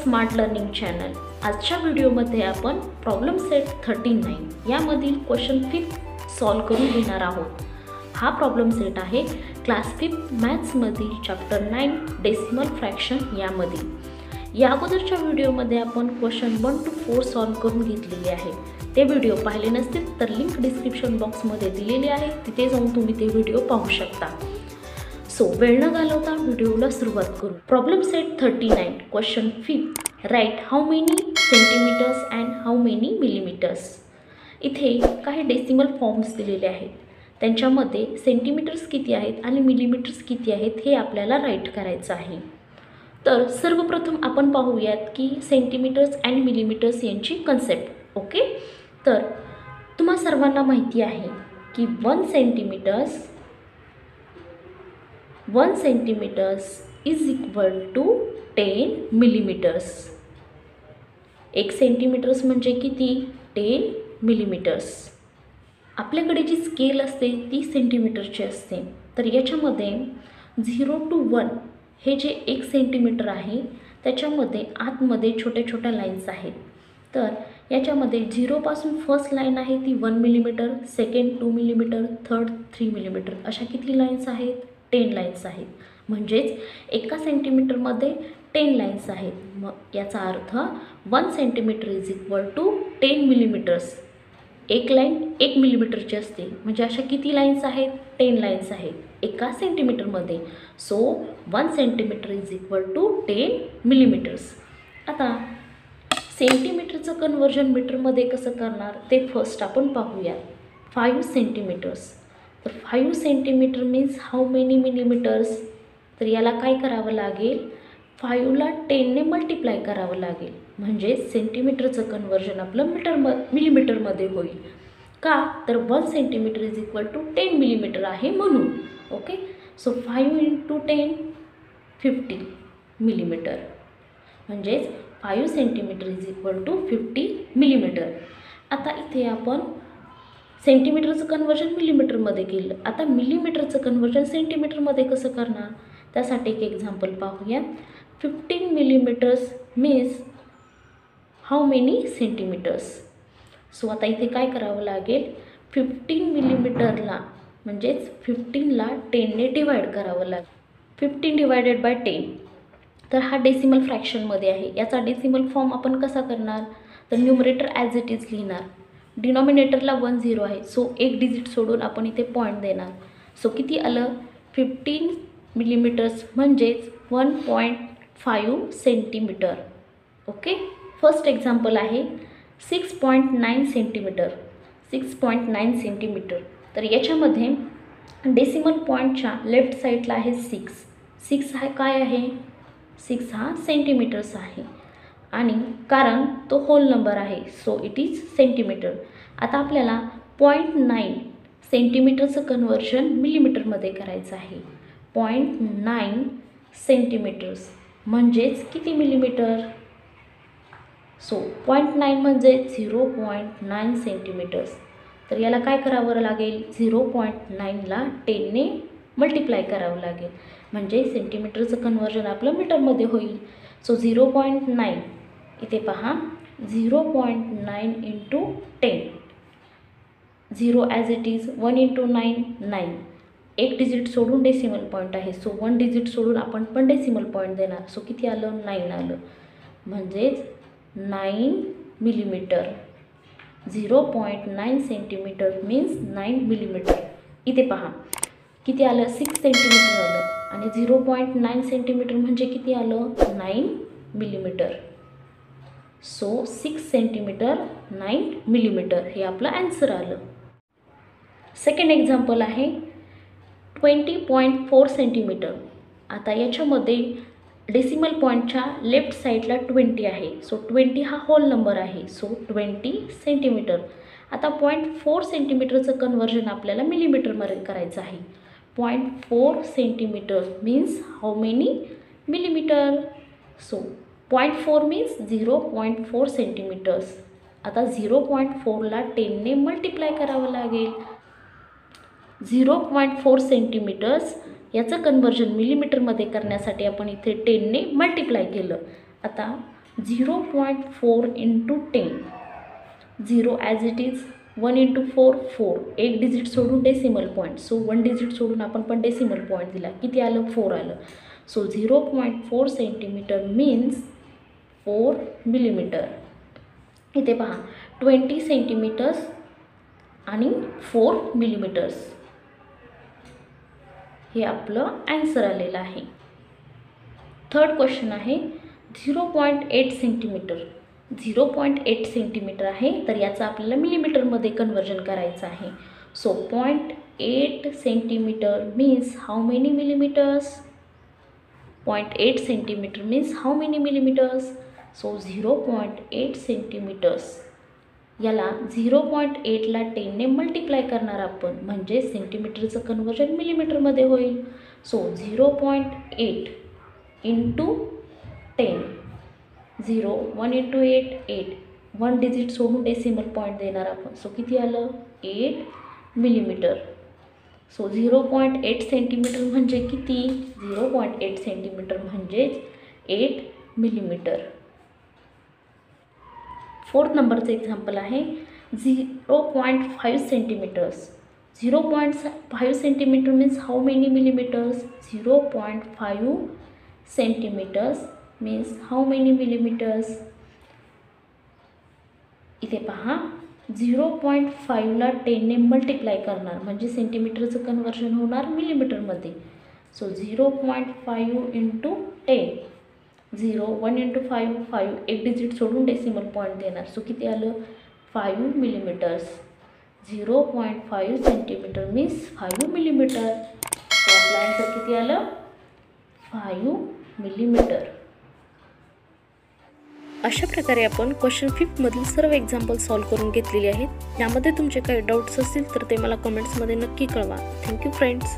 Smart learning channel. आजच्या व्हिडिओमध्ये आपण प्रॉब्लेम सेट 39 यामधील क्वेश्चन 5 सॉल्व करून घेणार आहोत। हा प्रॉब्लेम सेट आहे क्लास 5 मॅथ्स मधील चॅप्टर 9 डेसिमल फ्रॅक्शन यामधील। या अगोदरच्या व्हिडिओमध्ये आपण क्वेश्चन 1 to 4 सॉल्व करून घेतलेले आहे। ते व्हिडिओ पाहिले नसतील तर लिंक डिस्क्रिप्शन बॉक्समध्ये दिलेली आहे, तिथे जाऊन तुम्ही ते व्हिडिओ पाहू शकता। सो वेळ न घालवता व्हिडिओला सुरुवात करू। Problem set 39 question 5 right how many centimetres and how many millimetres. इथे काही डेसिमल फॉर्म्स दिलेले आहेत, त्यांच्यामध्ये सेंटीमीटर्स किती आहेत आणि मिलीमीटर्स किती आहेत हे आपल्याला राईट करायचं आहे। तर सर्वप्रथम आपण पाहूयात की सेंटीमीटर्स अँड मिलीमीटर्स यांची कन्सेप्ट। ओके, तर तुम्हा सर्वांना माहिती आहे की 1 centimetres is equal to 10 millimetres. 1 centimetres म्हणजे किती? 10 मिलीमीटर्स। आपल्याकडे जी स्केल असते ती सेंटीमीटरची असते, तर याच्यामध्ये 0 to 1 हे जे 1 सेंटीमीटर आहे त्याच्यामध्ये आतमध्ये छोट्या छोट्या लाईन्स आहेत। तर याच्यामध्ये 0 पासून फर्स्ट लाईन आहे ती 1 millimetre, second 2 millimetre, third 3 millimetre, अशा किती लाईन्स आहेत? 10 लाईन्स आहेत। म्हणजेच एका सेंटीमीटरमध्ये 10 लाईन्स आहेत। मग याचा अर्थ 1 centimetre is equal to 10 millimetres. एक लाईन 1 मिलीमीटरची असते, म्हणजे अशा किती लाईन्स आहेत? 10 लाईन्स आहेत एका सेंटीमीटरमध्ये। So 1 centimetre is equal to 10 millimetres. आता सेंटीमीटरचं कन्वर्जन मीटरमध्ये कसं करणार ते फर्स्ट आपण पाहूया। 5 सेंटीमीटर्स, तर 5 centimetre means how many millimetres? तर याला काय करावं लागेल? 5ला 10ने मल्टिप्लाय करावं लागेल, म्हणजे सेंटीमीटरचं कन्वर्जन आपलं मिलीमीटरमध्ये होईल। का? तर 1 centimetre is equal to 10 millimetre आहे म्हणून। ओके, सो 5 × 10 50 मिलीमीटर, म्हणजेच 5 centimetre is equal to 50 millimetre. आता इथे आपण सेंटीमीटरचं कन्वर्जन मिलीमीटरमध्ये केलं, आता मिलीमीटरचं कन्वर्जन सेंटीमीटरमध्ये कसं करणार? त्यासाठी एक एक्झाम्पल पाहूया। 15 millimetres means how many centimetres? So आता इथे काय करावं लागेल? 15 मिलीमीटरला म्हणजेच 15ला 10ने डिवाइड करावं लागेल। 15 डिवायडेड बाय 10, तर हा डेसिमल फ्रॅक्शनमध्ये आहे। याचा डेसिमल फॉर्म आपण कसा करणार? तर न्यूमरेटर ॲज इट इज लिहिणार, डिनॉमिनेटरला 1 0 आहे, सो एक डिजिट सोडून आपण इथे पॉईंट देणार। सो किती आलं? 15 मिलीमीटर्स म्हणजेच 1.5 सेंटीमीटर। ओके, फर्स्ट एक्झाम्पल आहे 6.9 सेंटीमीटर। 6.9 सेंटीमीटर, तर याच्यामध्ये डेसिमल पॉईंटच्या लेफ्ट साईडला आहे 6। 6 हा काय आहे? 6 हा सेंटीमीटर्स आहे, आणि कारण तो होल नंबर आहे सो इट इज सेंटीमीटर। आता आपल्याला 0.9 सेंटीमीटरचं कन्वर्जन मिलीमीटरमध्ये करायचं आहे। 0.9 सेंटीमीटर्स म्हणजेच किती मिलीमीटर? सो 0.9 म्हणजे 0.9 सेंटीमीटर्स। तर याला काय करावं लागेल? 0.9ला 10ने मल्टिप्लाय करावं लागेल, म्हणजे सेंटीमीटरचं कन्वर्जन आपलं मीटरमध्ये होईल। सो 0.9 इथे पहा, 0.9 × 10, 0 ॲज इट इज, 1 × 9 9, एक डिजिट सोडून डेसिमल पॉईंट आहे, सो 1 डिजिट सोडून आपण पण डेसिमल पॉईंट देणार। सो किती आलं? 9 आलं, म्हणजेच 9 मिलीमीटर। 0.9 centimetre means 9 millimetre. इथे पहा किती आलं? 6 सेंटीमीटर आलं, आणि 0.9 सेंटीमीटर म्हणजे किती आलं? 9 मिलीमीटर। सो 6 सेंटीमीटर 9 मिलीमीटर हे आपलं ॲन्सर आलं। सेकंड एक्झाम्पल आहे 20.4 सेंटीमीटर। आता याच्यामध्ये डेसिमल पॉईंटच्या लेफ्ट साईडला 20 आहे, सो 20 हा होल नंबर आहे, सो 20 सेंटीमीटर। आता 0.4 सेंटीमीटरचं कन्वर्जन आपल्याला मिलीमीटरमध्ये करायचं आहे। 0.4 centimetre means how many millimetre? So 0.4 means 0.4 centimetres. आता 0.4ला 10ने मल्टिप्लाय करावं लागेल। 0.4 सेंटीमीटर्स याचं कन्वर्जन मिलीमीटरमध्ये करण्यासाठी आपण इथे 10ने मल्टिप्लाय केलं। आता 0.4 into 10, 0 as it is, 1 into 4 4, एक डिजिट सोडून डेसिमल पॉईंट, सो 1 डिजिट सोडून आपण पण डेसिमल पॉईंट दिला, किती आलं 4 आलं. So 0.4 centimetre means 4 millimetre. इथे पहा 20 सेंटीमीटर्स आणि 4 मिलीमीटर्स हे आपलं ॲन्सर आलेलं आहे. थर्ड क्वेश्चन आहे 0.8 सेंटीमीटर. 0.8 सेंटीमीटर आहे, तर याचं आपल्याला मिलीमीटरमध्ये कन्वर्जन करायचं आहे. So 0.8 centimetre means how many millimetres. 0.8 centimetre means how many millimetres. So 0.8 centimetres याला 0.8ला 10ने मल्टिप्लाय करणार आपण, म्हणजे सेंटीमीटरचं कन्वर्जन मिलीमीटरमध्ये होईल. सो 0.8 इंटू 10, 0 1 इंटू 8 8, 1 डिजिट सोडून डेसिमल पॉईंट देणार आपण. सो किती आलं 8 मिलीमीटर. सो 0.8 सेंटीमीटर म्हणजे किती, 0.8 सेंटीमीटर म्हणजेच 8 मिलीमीटर. फोर्थ नंबरचं एक्झाम्पल आहे 0.5 centimetres. 0.5 centimetre means how many millimetres. 0.5 centimetres means how many millimetres. इथे पहा 0.5ला 10ने मल्टिप्लाय करणार, म्हणजे सेंटीमीटरचं कन्वर्जन होणार मिलीमीटरमध्ये. सो 0.5 इंटू 10, 0 1 इंटू 5 5, एक डिजिट सोडून डेसिमल पॉईंट देणार. सो किती आलं 5 millimetres. 0.5 centimetre means 5 millimetre. So आपलं आन्सर किती आलं 5 मिलीमीटर. अशा प्रकारे आपण क्वेश्चन 5 मधील सर्व एक्झाम्पल सॉल्व करून घेतलेले आहेत. यामध्ये तुमचे काही डाऊट्स असतील तर ते मला कमेंट्समध्ये नक्की कळवा. Thank you friends.